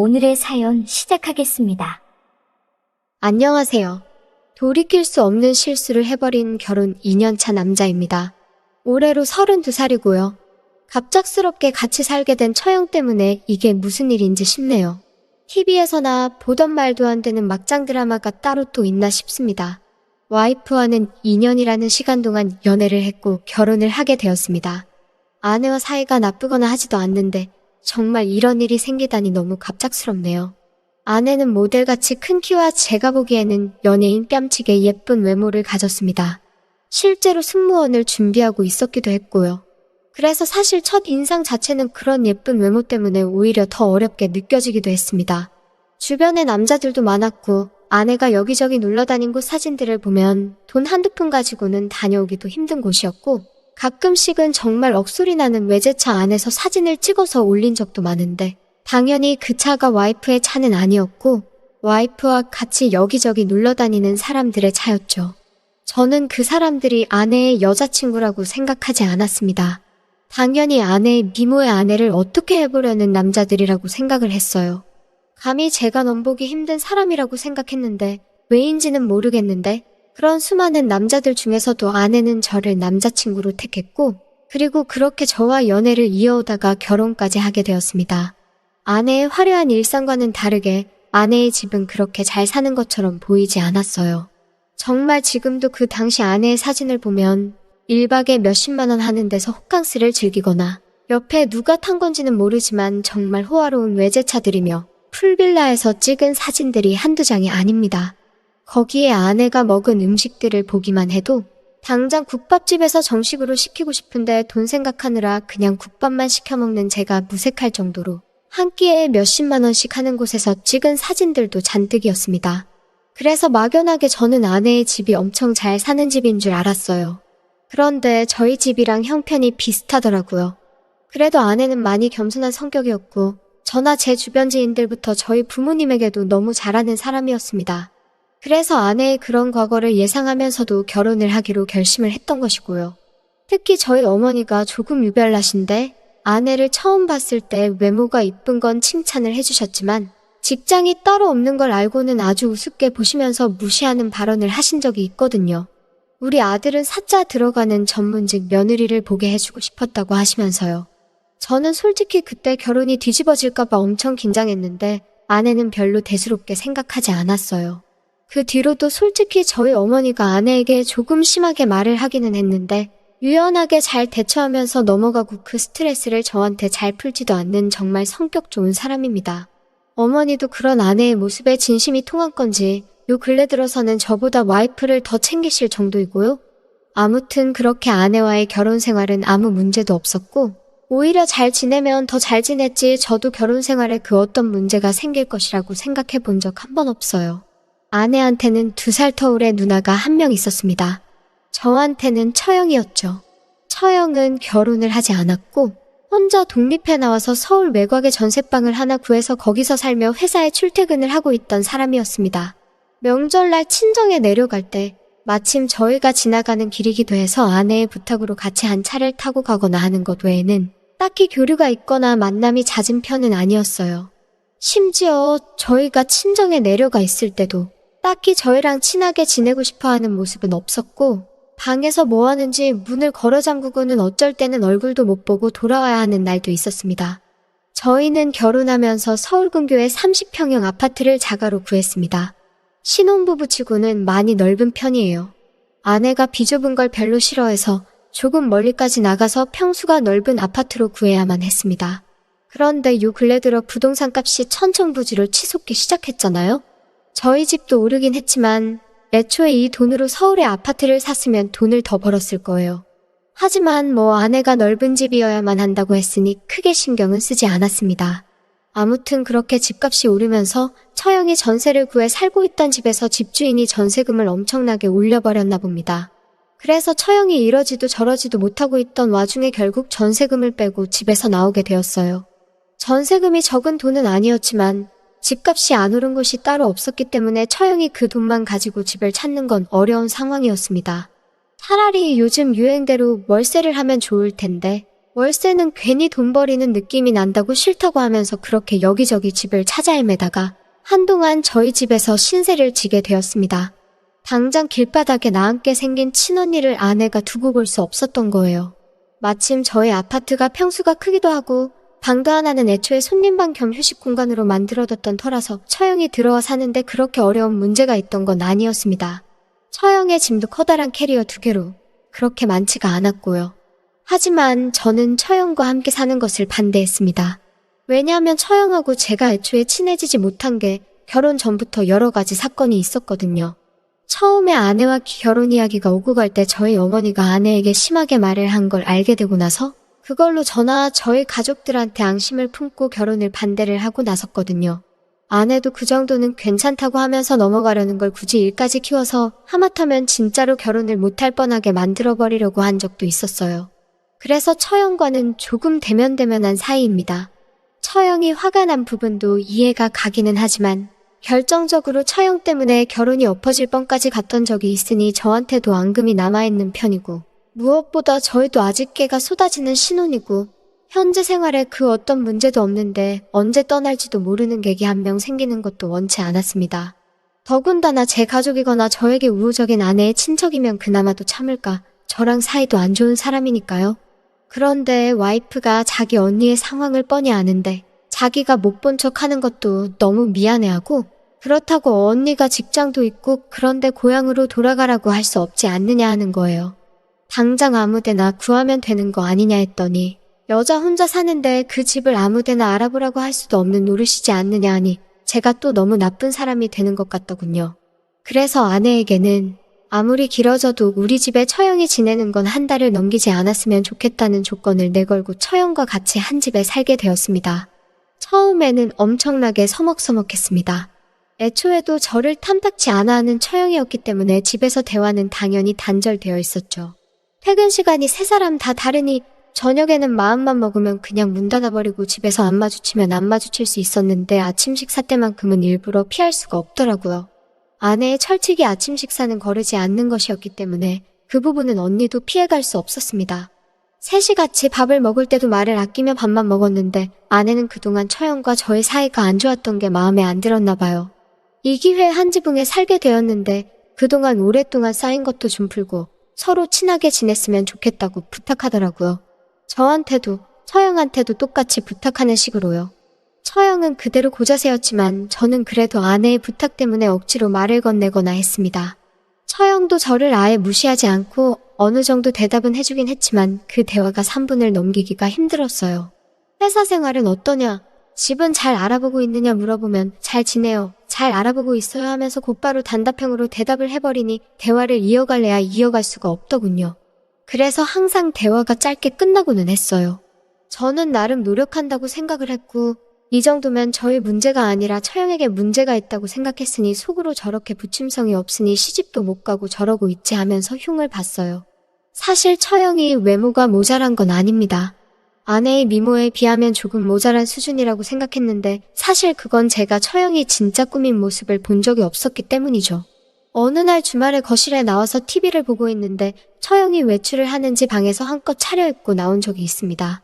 오늘의 사연 시작하겠습니다. 안녕하세요. 돌이킬 수 없는 실수를 해버린 결혼 2년차 남자입니다. 올해로 32살이고요. 갑작스럽게 같이 살게 된 처형 때문에 이게 무슨 일인지 싶네요. TV에서나 보던 말도 안 되는 막장 드라마가 따로 또 있나 싶습니다. 와이프와는 2년이라는 시간 동안 연애를 했고 결혼을 하게 되었습니다. 아내와 사이가 나쁘거나 하지도 않는데 정말 이런 일이 생기다니 너무 갑작스럽네요. 아내는 모델같이 큰 키와 제가 보기에는 연예인 뺨치게 예쁜 외모를 가졌습니다. 실제로 승무원을 준비하고 있었기도 했고요. 그래서 사실 첫 인상 자체는 그런 예쁜 외모 때문에 오히려 더 어렵게 느껴지기도 했습니다. 주변에 남자들도 많았고 아내가 여기저기 놀러다닌 곳 사진들을 보면 돈 한두 푼 가지고는 다녀오기도 힘든 곳이었고 가끔씩은 정말 억소리 나는 외제차 안에서 사진을 찍어서 올린 적도 많은데 당연히 그 차가 와이프의 차는 아니었고 와이프와 같이 여기저기 놀러다니는 사람들의 차였죠. 저는 그 사람들이 아내의 여자친구라고 생각하지 않았습니다. 당연히 아내의 미모의 아내를 어떻게 해보려는 남자들이라고 생각을 했어요. 감히 제가 넘보기 힘든 사람이라고 생각했는데 왜인지는 모르겠는데 그런 수많은 남자들 중에서도 아내는 저를 남자친구로 택했고 그리고 그렇게 저와 연애를 이어오다가 결혼까지 하게 되었습니다. 아내의 화려한 일상과는 다르게 아내의 집은 그렇게 잘 사는 것처럼 보이지 않았어요. 정말 지금도 그 당시 아내의 사진을 보면 1박에 몇십만 원 하는 데서 호캉스를 즐기거나 옆에 누가 탄 건지는 모르지만 정말 호화로운 외제차들이며 풀빌라에서 찍은 사진들이 한두 장이 아닙니다. 거기에 아내가 먹은 음식들을 보기만 해도 당장 국밥집에서 정식으로 시키고 싶은데 돈 생각하느라 그냥 국밥만 시켜 먹는 제가 무색할 정도로 한 끼에 몇십만 원씩 하는 곳에서 찍은 사진들도 잔뜩이었습니다. 그래서 막연하게 저는 아내의 집이 엄청 잘 사는 집인 줄 알았어요. 그런데 저희 집이랑 형편이 비슷하더라고요. 그래도 아내는 많이 겸손한 성격이었고 저나 제 주변 지인들부터 저희 부모님에게도 너무 잘하는 사람이었습니다. 그래서 아내의 그런 과거를 예상하면서도 결혼을 하기로 결심을 했던 것이고요. 특히 저희 어머니가 조금 유별나신데 아내를 처음 봤을 때 외모가 이쁜 건 칭찬을 해주셨지만 직장이 따로 없는 걸 알고는 아주 우습게 보시면서 무시하는 발언을 하신 적이 있거든요. 우리 아들은 사자 들어가는 전문직 며느리를 보게 해주고 싶었다고 하시면서요. 저는 솔직히 그때 결혼이 뒤집어질까봐 엄청 긴장했는데 아내는 별로 대수롭게 생각하지 않았어요. 그 뒤로도 솔직히 저희 어머니가 아내에게 조금 심하게 말을 하기는 했는데 유연하게 잘 대처하면서 넘어가고 그 스트레스를 저한테 잘 풀지도 않는 정말 성격 좋은 사람입니다. 어머니도 그런 아내의 모습에 진심이 통한 건지 요 근래 들어서는 저보다 와이프를 더 챙기실 정도이고요. 아무튼 그렇게 아내와의 결혼 생활은 아무 문제도 없었고 오히려 잘 지내면 더 잘 지냈지 저도 결혼 생활에 그 어떤 문제가 생길 것이라고 생각해 본 적 한 번 없어요. 아내한테는 2살 터울의 누나가 한 명 있었습니다. 저한테는 처형이었죠. 처형은 결혼을 하지 않았고 혼자 독립해 나와서 서울 외곽에 전셋방을 하나 구해서 거기서 살며 회사에 출퇴근을 하고 있던 사람이었습니다. 명절날 친정에 내려갈 때 마침 저희가 지나가는 길이기도 해서 아내의 부탁으로 같이 한 차를 타고 가거나 하는 것 외에는 딱히 교류가 있거나 만남이 잦은 편은 아니었어요. 심지어 저희가 친정에 내려가 있을 때도 딱히 저희랑 친하게 지내고 싶어하는 모습은 없었고 방에서 뭐 하는지 문을 걸어 잠그고는 어쩔 때는 얼굴도 못 보고 돌아와야 하는 날도 있었습니다. 저희는 결혼하면서 서울 근교의 30평형 아파트를 자가로 구했습니다. 신혼부부치고는 많이 넓은 편이에요. 아내가 비좁은 걸 별로 싫어해서 조금 멀리까지 나가서 평수가 넓은 아파트로 구해야만 했습니다. 그런데 요 근래 들어 부동산 값이 천정부지로 치솟기 시작했잖아요. 저희 집도 오르긴 했지만 애초에 이 돈으로 서울에 아파트를 샀으면 돈을 더 벌었을 거예요. 하지만 뭐 아내가 넓은 집이어야만 한다고 했으니 크게 신경은 쓰지 않았습니다. 아무튼 그렇게 집값이 오르면서 처형이 전세를 구해 살고 있던 집에서 집주인이 전세금을 엄청나게 올려버렸나 봅니다. 그래서 처형이 이러지도 저러지도 못하고 있던 와중에 결국 전세금을 빼고 집에서 나오게 되었어요. 전세금이 적은 돈은 아니었지만 집값이 안 오른 곳이 따로 없었기 때문에 처형이 그 돈만 가지고 집을 찾는 건 어려운 상황이었습니다. 차라리 요즘 유행대로 월세를 하면 좋을 텐데 월세는 괜히 돈 버리는 느낌이 난다고 싫다고 하면서 그렇게 여기저기 집을 찾아 헤매다가 한동안 저희 집에서 신세를 지게 되었습니다. 당장 길바닥에 나앉게 생긴 친언니를 아내가 두고 볼 수 없었던 거예요. 마침 저희 아파트가 평수가 크기도 하고 방도 하나는 애초에 손님방 겸 휴식 공간으로 만들어뒀던 터라서 처형이 들어와 사는데 그렇게 어려운 문제가 있던 건 아니었습니다. 처형의 짐도 커다란 캐리어 2개로 그렇게 많지가 않았고요. 하지만 저는 처형과 함께 사는 것을 반대했습니다. 왜냐하면 처형하고 제가 애초에 친해지지 못한 게 결혼 전부터 여러 가지 사건이 있었거든요. 처음에 아내와 결혼 이야기가 오고 갈 때 저희 어머니가 아내에게 심하게 말을 한 걸 알게 되고 나서 그걸로 저나 저희 가족들한테 앙심을 품고 결혼을 반대를 하고 나섰거든요. 아내도 그 정도는 괜찮다고 하면서 넘어가려는 걸 굳이 일까지 키워서 하마터면 진짜로 결혼을 못할 뻔하게 만들어버리려고 한 적도 있었어요. 그래서 처형과는 조금 대면대면한 사이입니다. 처형이 화가 난 부분도 이해가 가기는 하지만 결정적으로 처형 때문에 결혼이 엎어질 뻔까지 갔던 적이 있으니 저한테도 앙금이 남아있는 편이고 무엇보다 저희도 아직 깨가 쏟아지는 신혼이고 현재 생활에 그 어떤 문제도 없는데 언제 떠날지도 모르는 객이 한 명 생기는 것도 원치 않았습니다. 더군다나 제 가족이거나 저에게 우호적인 아내의 친척이면 그나마도 참을까, 저랑 사이도 안 좋은 사람이니까요. 그런데 와이프가 자기 언니의 상황을 뻔히 아는데 자기가 못 본 척 하는 것도 너무 미안해하고 그렇다고 언니가 직장도 있고 그런데 고향으로 돌아가라고 할 수 없지 않느냐 하는 거예요. 당장 아무데나 구하면 되는 거 아니냐 했더니 여자 혼자 사는데 그 집을 아무데나 알아보라고 할 수도 없는 노릇이지 않느냐 하니 제가 또 너무 나쁜 사람이 되는 것 같더군요. 그래서 아내에게는 아무리 길어져도 우리 집에 처형이 지내는 건 한 달을 넘기지 않았으면 좋겠다는 조건을 내걸고 처형과 같이 한 집에 살게 되었습니다. 처음에는 엄청나게 서먹서먹했습니다. 애초에도 저를 탐탁치 않아 하는 처형이었기 때문에 집에서 대화는 당연히 단절되어 있었죠. 퇴근 시간이 세 사람 다 다르니 저녁에는 마음만 먹으면 그냥 문 닫아버리고 집에서 안 마주치면 안 마주칠 수 있었는데 아침 식사 때만큼은 일부러 피할 수가 없더라고요. 아내의 철칙이 아침 식사는 거르지 않는 것이었기 때문에 그 부분은 언니도 피해갈 수 없었습니다. 셋이 같이 밥을 먹을 때도 말을 아끼며 밥만 먹었는데 아내는 그동안 처형과 저의 사이가 안 좋았던 게 마음에 안 들었나 봐요. 이 기회에 한 지붕에 살게 되었는데 그동안 오랫동안 쌓인 것도 좀 풀고 서로 친하게 지냈으면 좋겠다고 부탁하더라고요. 저한테도 처형한테도 똑같이 부탁하는 식으로요. 처형은 그대로 고자세였지만 저는 그래도 아내의 부탁 때문에 억지로 말을 건네거나 했습니다. 처형도 저를 아예 무시하지 않고 어느 정도 대답은 해주긴 했지만 그 대화가 3분을 넘기기가 힘들었어요. 회사 생활은 어떠냐? 집은 잘 알아보고 있느냐 물어보면 잘 지내요. 잘 알아보고 있어요 하면서 곧바로 단답형으로 대답을 해버리니 대화를 이어갈래야 이어갈 수가 없더군요. 그래서 항상 대화가 짧게 끝나고는 했어요. 저는 나름 노력한다고 생각을 했고 이 정도면 저의 문제가 아니라 처형에게 문제가 있다고 생각했으니 속으로 저렇게 부침성이 없으니 시집도 못 가고 저러고 있지 하면서 흉을 봤어요. 사실 처형이 외모가 모자란 건 아닙니다. 아내의 미모에 비하면 조금 모자란 수준이라고 생각했는데 사실 그건 제가 처형이 진짜 꾸민 모습을 본 적이 없었기 때문이죠. 어느 날 주말에 거실에 나와서 TV를 보고 있는데 처형이 외출을 하는지 방에서 한껏 차려입고 나온 적이 있습니다.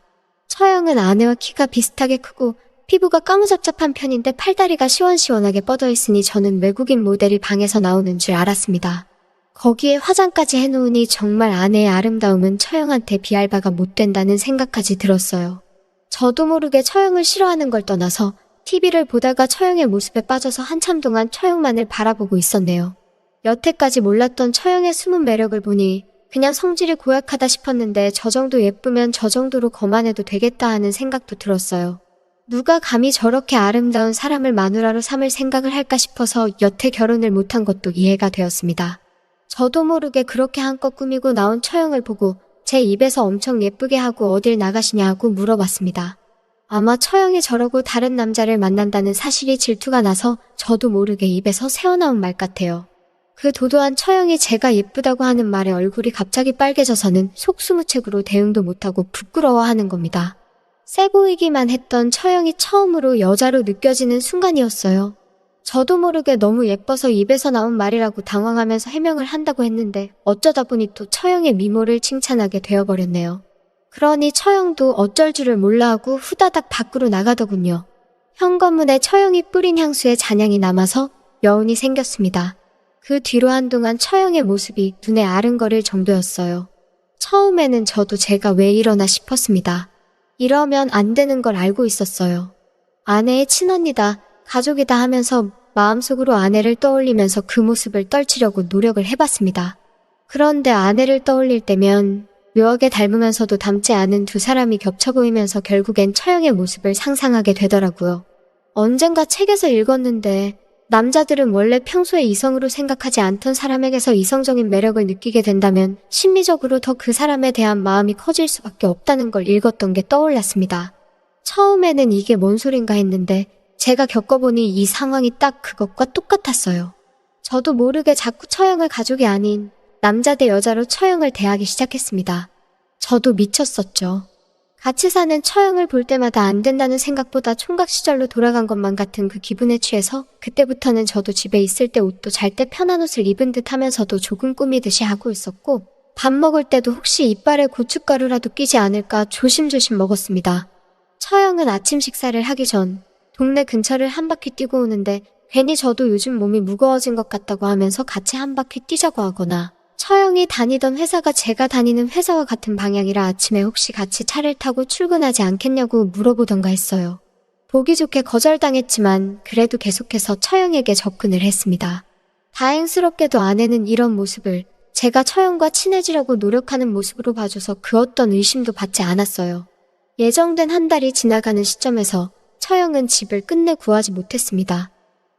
처형은 아내와 키가 비슷하게 크고 피부가 까무잡잡한 편인데 팔다리가 시원시원하게 뻗어 있으니 저는 외국인 모델이 방에서 나오는 줄 알았습니다. 거기에 화장까지 해놓으니 정말 아내의 아름다움은 처형한테 비할 바가 못 된다는 생각까지 들었어요. 저도 모르게 처형을 싫어하는 걸 떠나서 TV를 보다가 처형의 모습에 빠져서 한참 동안 처형만을 바라보고 있었네요. 여태까지 몰랐던 처형의 숨은 매력을 보니 그냥 성질이 고약하다 싶었는데 저 정도 예쁘면 저 정도로 거만해도 되겠다 하는 생각도 들었어요. 누가 감히 저렇게 아름다운 사람을 마누라로 삼을 생각을 할까 싶어서 여태 결혼을 못한 것도 이해가 되었습니다. 저도 모르게 그렇게 한껏 꾸미고 나온 처형을 보고 제 입에서 엄청 예쁘게 하고 어딜 나가시냐고 물어봤습니다. 아마 처형이 저러고 다른 남자를 만난다는 사실이 질투가 나서 저도 모르게 입에서 새어나온 말 같아요. 그 도도한 처형이 제가 예쁘다고 하는 말에 얼굴이 갑자기 빨개져서는 속수무책으로 대응도 못하고 부끄러워하는 겁니다. 세 보이기만 했던 처형이 처음으로 여자로 느껴지는 순간이었어요. 저도 모르게 너무 예뻐서 입에서 나온 말이라고 당황하면서 해명을 한다고 했는데 어쩌다 보니 또 처형의 미모를 칭찬하게 되어버렸네요. 그러니 처형도 어쩔 줄을 몰라 하고 후다닥 밖으로 나가더군요. 현관문에 처형이 뿌린 향수의 잔향이 남아서 여운이 생겼습니다. 그 뒤로 한동안 처형의 모습이 눈에 아른거릴 정도였어요. 처음에는 저도 제가 왜 이러나 싶었습니다. 이러면 안 되는 걸 알고 있었어요. 아내의 친언니다, 가족이다 하면서 마음속으로 아내를 떠올리면서 그 모습을 떨치려고 노력을 해봤습니다. 그런데 아내를 떠올릴 때면 묘하게 닮으면서도 닮지 않은 두 사람이 겹쳐 보이면서 결국엔 처형의 모습을 상상하게 되더라고요. 언젠가 책에서 읽었는데 남자들은 원래 평소에 이성으로 생각하지 않던 사람에게서 이성적인 매력을 느끼게 된다면 심리적으로 더 그 사람에 대한 마음이 커질 수밖에 없다는 걸 읽었던 게 떠올랐습니다. 처음에는 이게 뭔 소린가 했는데 제가 겪어보니 이 상황이 딱 그것과 똑같았어요. 저도 모르게 자꾸 처형을 가족이 아닌 남자 대 여자로 처형을 대하기 시작했습니다. 저도 미쳤었죠. 같이 사는 처형을 볼 때마다 안 된다는 생각보다 총각 시절로 돌아간 것만 같은 그 기분에 취해서 그때부터는 저도 집에 있을 때 옷도 잘 때 편한 옷을 입은 듯 하면서도 조금 꾸미듯이 하고 있었고 밥 먹을 때도 혹시 이빨에 고춧가루라도 끼지 않을까 조심조심 먹었습니다. 처형은 아침 식사를 하기 전 동네 근처를 한 바퀴 뛰고 오는데 괜히 저도 요즘 몸이 무거워진 것 같다고 하면서 같이 한 바퀴 뛰자고 하거나 처형이 다니던 회사가 제가 다니는 회사와 같은 방향이라 아침에 혹시 같이 차를 타고 출근하지 않겠냐고 물어보던가 했어요. 보기 좋게 거절당했지만 그래도 계속해서 처형에게 접근을 했습니다. 다행스럽게도 아내는 이런 모습을 제가 처형과 친해지려고 노력하는 모습으로 봐줘서 그 어떤 의심도 받지 않았어요. 예정된 한 달이 지나가는 시점에서 처형은 집을 끝내 구하지 못했습니다.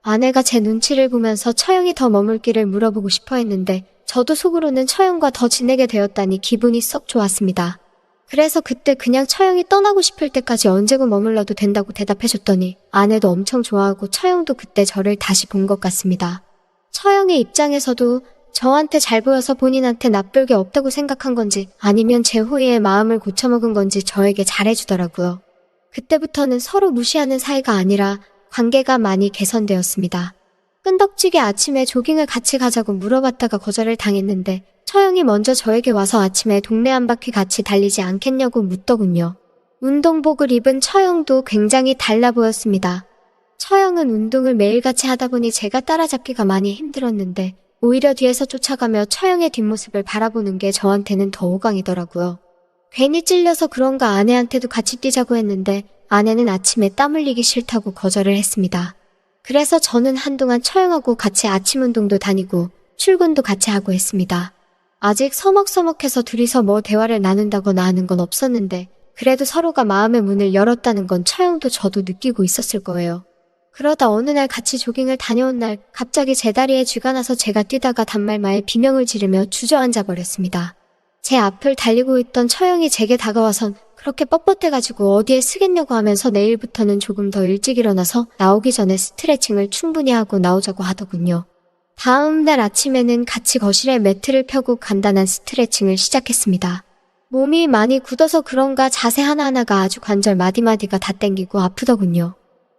아내가 제 눈치를 보면서 처형이 더 머물기를 물어보고 싶어 했는데 저도 속으로는 처형과 더 지내게 되었다니 기분이 썩 좋았습니다. 그래서 그때 그냥 처형이 떠나고 싶을 때까지 언제고 머물러도 된다고 대답해줬더니 아내도 엄청 좋아하고 처형도 그때 저를 다시 본 것 같습니다. 처형의 입장에서도 저한테 잘 보여서 본인한테 나쁠 게 없다고 생각한 건지 아니면 제 호의에 마음을 고쳐먹은 건지 저에게 잘해주더라고요. 그때부터는 서로 무시하는 사이가 아니라 관계가 많이 개선되었습니다. 끈덕지게 아침에 조깅을 같이 가자고 물어봤다가 거절을 당했는데 처형이 먼저 저에게 와서 아침에 동네 한 바퀴 같이 달리지 않겠냐고 묻더군요. 운동복을 입은 처형도 굉장히 달라 보였습니다. 처형은 운동을 매일같이 하다 보니 제가 따라잡기가 많이 힘들었는데 오히려 뒤에서 쫓아가며 처형의 뒷모습을 바라보는 게 저한테는 더 호강이더라고요. 괜히 찔려서 그런가 아내한테도 같이 뛰자고 했는데 아내는 아침에 땀 흘리기 싫다고 거절을 했습니다. 그래서 저는 한동안 처형하고 같이 아침 운동도 다니고 출근도 같이 하고 했습니다. 아직 서먹서먹해서 둘이서 뭐 대화를 나눈다거나 하는 건 없었는데 그래도 서로가 마음의 문을 열었다는 건 처형도 저도 느끼고 있었을 거예요. 그러다 어느 날 같이 조깅을 다녀온 날 갑자기 제 다리에 쥐가 나서 제가 뛰다가 단말마에 비명을 지르며 주저앉아 버렸습니다. 제 앞을 달리고 있던 처형이 제게 다가와선 그렇게 뻣뻣해가지고 어디에 쓰겠냐고 하면서 내일부터는 조금 더 일찍 일어나서 나오기 전에 스트레칭을 충분히 하고 나오자고 하더군요. 다음 날 아침에는 같이 거실에 매트를 펴고 간단한 스트레칭을 시작했습니다. 몸이 많이 굳어서 그런가 자세 하나하나가 아주 관절 마디마디가 다 땡기고 아프더군요.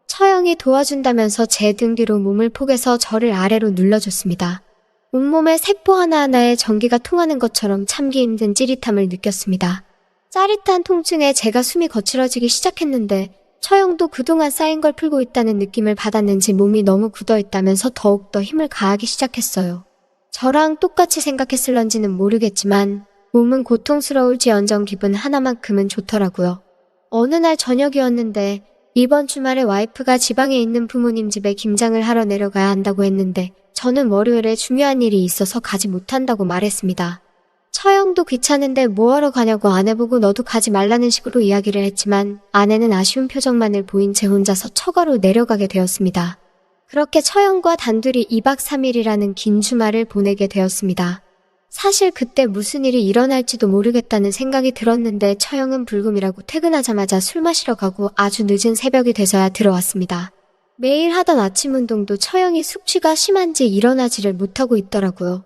처형이 도와준다면서 제 등 뒤로 몸을 포개서 저를 아래로 눌러줬습니다. 온몸의 세포 하나하나에 전기가 통하는 것처럼 참기 힘든 찌릿함을 느꼈습니다. 짜릿한 통증에 제가 숨이 거칠어지기 시작했는데 처형도 그동안 쌓인 걸 풀고 있다는 느낌을 받았는지 몸이 너무 굳어있다면서 더욱더 힘을 가하기 시작했어요. 저랑 똑같이 생각했을런지는 모르겠지만 몸은 고통스러울지언정 기분 하나만큼은 좋더라고요. 어느 날 저녁이었는데 이번 주말에 와이프가 지방에 있는 부모님 집에 김장을 하러 내려가야 한다고 했는데 저는 월요일에 중요한 일이 있어서 가지 못한다고 말했습니다. 처형도 귀찮은데 뭐하러 가냐고 아내 보고 너도 가지 말라는 식으로 이야기를 했지만 아내는 아쉬운 표정만을 보인 채 혼자서 처가로 내려가게 되었습니다. 그렇게 처형과 단둘이 2박 3일이라는 긴 주말을 보내게 되었습니다. 사실 그때 무슨 일이 일어날지도 모르겠다는 생각이 들었는데 처형은 불금이라고 퇴근하자마자 술 마시러 가고 아주 늦은 새벽이 돼서야 들어왔습니다. 매일 하던 아침 운동도 처형이 숙취가 심한지 일어나지를 못하고 있더라고요.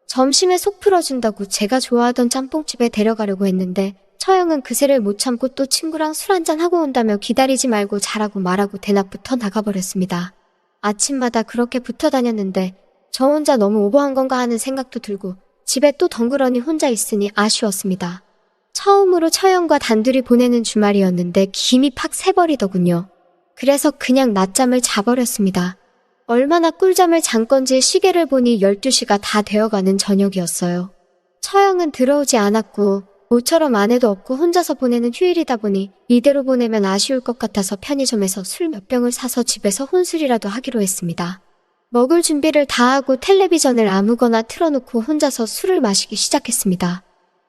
점심에 속 풀어준다고 제가 좋아하던 짬뽕집에 데려가려고 했는데 처형은 그새를 못 참고 또 친구랑 술 한잔 하고 온다며 기다리지 말고 자라고 말하고 대낮부터 나가버렸습니다. 아침마다 그렇게 붙어 다녔는데 저 혼자 너무 오버한 건가 하는 생각도 들고 집에 또 덩그러니 혼자 있으니 아쉬웠습니다. 처음으로 처형과 단둘이 보내는 주말이었는데 김이 팍 새버리더군요. 그래서 그냥 낮잠을 자버렸습니다. 얼마나 꿀잠을 잔 건지 시계를 보니 12시가 다 되어가는 저녁이었어요. 처형은 들어오지 않았고 모처럼 아내도 없고 혼자서 보내는 휴일이다 보니 이대로 보내면 아쉬울 것 같아서 편의점에서 술 몇 병을 사서 집에서 혼술이라도 하기로 했습니다. 먹을 준비를 다 하고 텔레비전을 아무거나 틀어놓고 혼자서 술을 마시기 시작했습니다.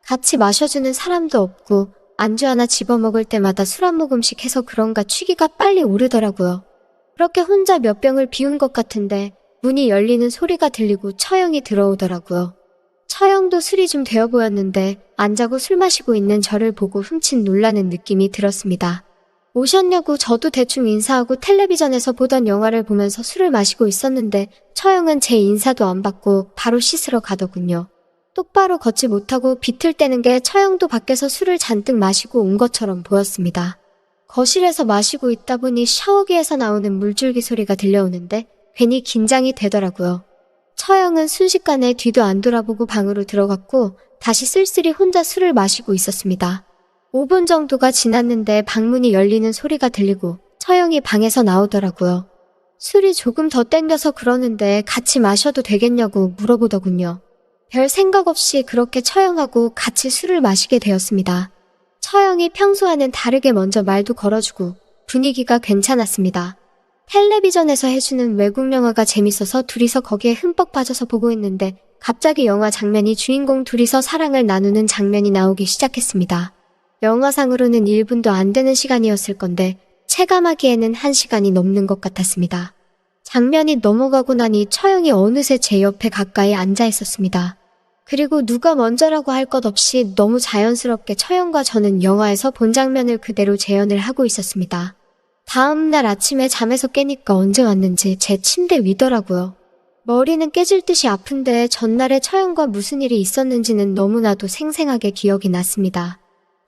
같이 마셔주는 사람도 없고 안주 하나 집어먹을 때마다 술 한 모금씩 해서 그런가 취기가 빨리 오르더라고요. 그렇게 혼자 몇 병을 비운 것 같은데 문이 열리는 소리가 들리고 처형이 들어오더라고요. 처형도 술이 좀 되어 보였는데 안 자고 술 마시고 있는 저를 보고 훔친 놀라는 느낌이 들었습니다. 오셨냐고 저도 대충 인사하고 텔레비전에서 보던 영화를 보면서 술을 마시고 있었는데 처형은 제 인사도 안 받고 바로 씻으러 가더군요. 똑바로 걷지 못하고 비틀대는 게 처형도 밖에서 술을 잔뜩 마시고 온 것처럼 보였습니다. 거실에서 마시고 있다 보니 샤워기에서 나오는 물줄기 소리가 들려오는데 괜히 긴장이 되더라고요. 처형은 순식간에 뒤도 안 돌아보고 방으로 들어갔고 다시 쓸쓸히 혼자 술을 마시고 있었습니다. 5분 정도가 지났는데 방문이 열리는 소리가 들리고 처형이 방에서 나오더라고요. 술이 조금 더 땡겨서 그러는데 같이 마셔도 되겠냐고 물어보더군요. 별 생각 없이 그렇게 처형하고 같이 술을 마시게 되었습니다. 처형이 평소와는 다르게 먼저 말도 걸어주고 분위기가 괜찮았습니다. 텔레비전에서 해주는 외국 영화가 재밌어서 둘이서 거기에 흠뻑 빠져서 보고 있는데 갑자기 영화 장면이 주인공 둘이서 사랑을 나누는 장면이 나오기 시작했습니다. 영화상으로는 1분도 안 되는 시간이었을 건데 체감하기에는 1시간이 넘는 것 같았습니다. 장면이 넘어가고 나니 처형이 어느새 제 옆에 가까이 앉아 있었습니다. 그리고 누가 먼저라고 할 것 없이 너무 자연스럽게 처형과 저는 영화에서 본 장면을 그대로 재현을 하고 있었습니다. 다음 날 아침에 잠에서 깨니까 언제 왔는지 제 침대 위더라고요. 머리는 깨질 듯이 아픈데 전날에 처형과 무슨 일이 있었는지는 너무나도 생생하게 기억이 났습니다.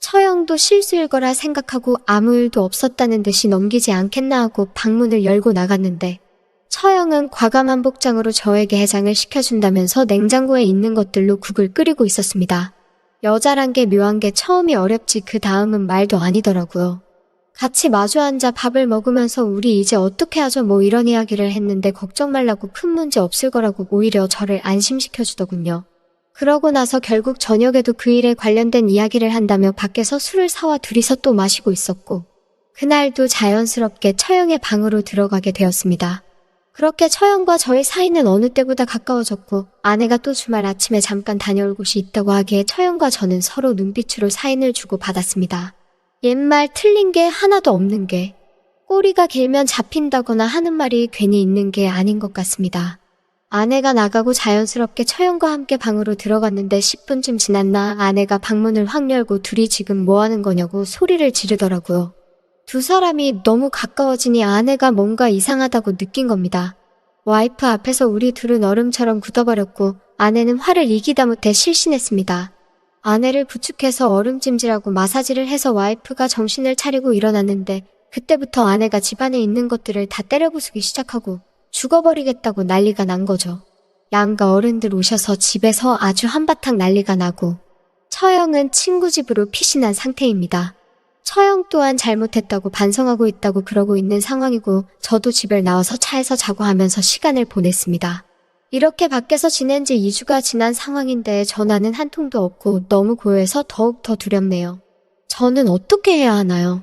처형도 실수일 거라 생각하고 아무 일도 없었다는 듯이 넘기지 않겠나 하고 방문을 열고 나갔는데 처형은 과감한 복장으로 저에게 해장을 시켜준다면서 냉장고에 있는 것들로 국을 끓이고 있었습니다. 여자란 게 묘한 게 처음이 어렵지 그 다음은 말도 아니더라고요. 같이 마주 앉아 밥을 먹으면서 우리 이제 어떻게 하죠 뭐 이런 이야기를 했는데 걱정 말라고 큰 문제 없을 거라고 오히려 저를 안심시켜주더군요. 그러고 나서 결국 저녁에도 그 일에 관련된 이야기를 한다며 밖에서 술을 사와 둘이서 또 마시고 있었고 그날도 자연스럽게 처형의 방으로 들어가게 되었습니다. 그렇게 처형과 저의 사이는 어느 때보다 가까워졌고 아내가 또 주말 아침에 잠깐 다녀올 곳이 있다고 하기에 처형과 저는 서로 눈빛으로 사인을 주고 받았습니다. 옛말 틀린 게 하나도 없는 게 꼬리가 길면 잡힌다거나 하는 말이 괜히 있는 게 아닌 것 같습니다. 아내가 나가고 자연스럽게 처형과 함께 방으로 들어갔는데 10분쯤 지났나 아내가 방문을 확 열고 둘이 지금 뭐 하는 거냐고 소리를 지르더라고요. 두 사람이 너무 가까워지니 아내가 뭔가 이상하다고 느낀 겁니다. 와이프 앞에서 우리 둘은 얼음처럼 굳어버렸고 아내는 화를 이기다 못해 실신했습니다. 아내를 부축해서 얼음찜질하고 마사지를 해서 와이프가 정신을 차리고 일어났는데 그때부터 아내가 집안에 있는 것들을 다 때려부수기 시작하고 죽어버리겠다고 난리가 난 거죠. 양가 어른들 오셔서 집에서 아주 한바탕 난리가 나고 처형은 친구 집으로 피신한 상태입니다. 처형 또한 잘못했다고 반성하고 있다고 그러고 있는 상황이고 저도 집을 나와서 차에서 자고 하면서 시간을 보냈습니다. 이렇게 밖에서 지낸 지 2주가 지난 상황인데 전화는 한 통도 없고 너무 고요해서 더욱 더 두렵네요. 저는 어떻게 해야 하나요?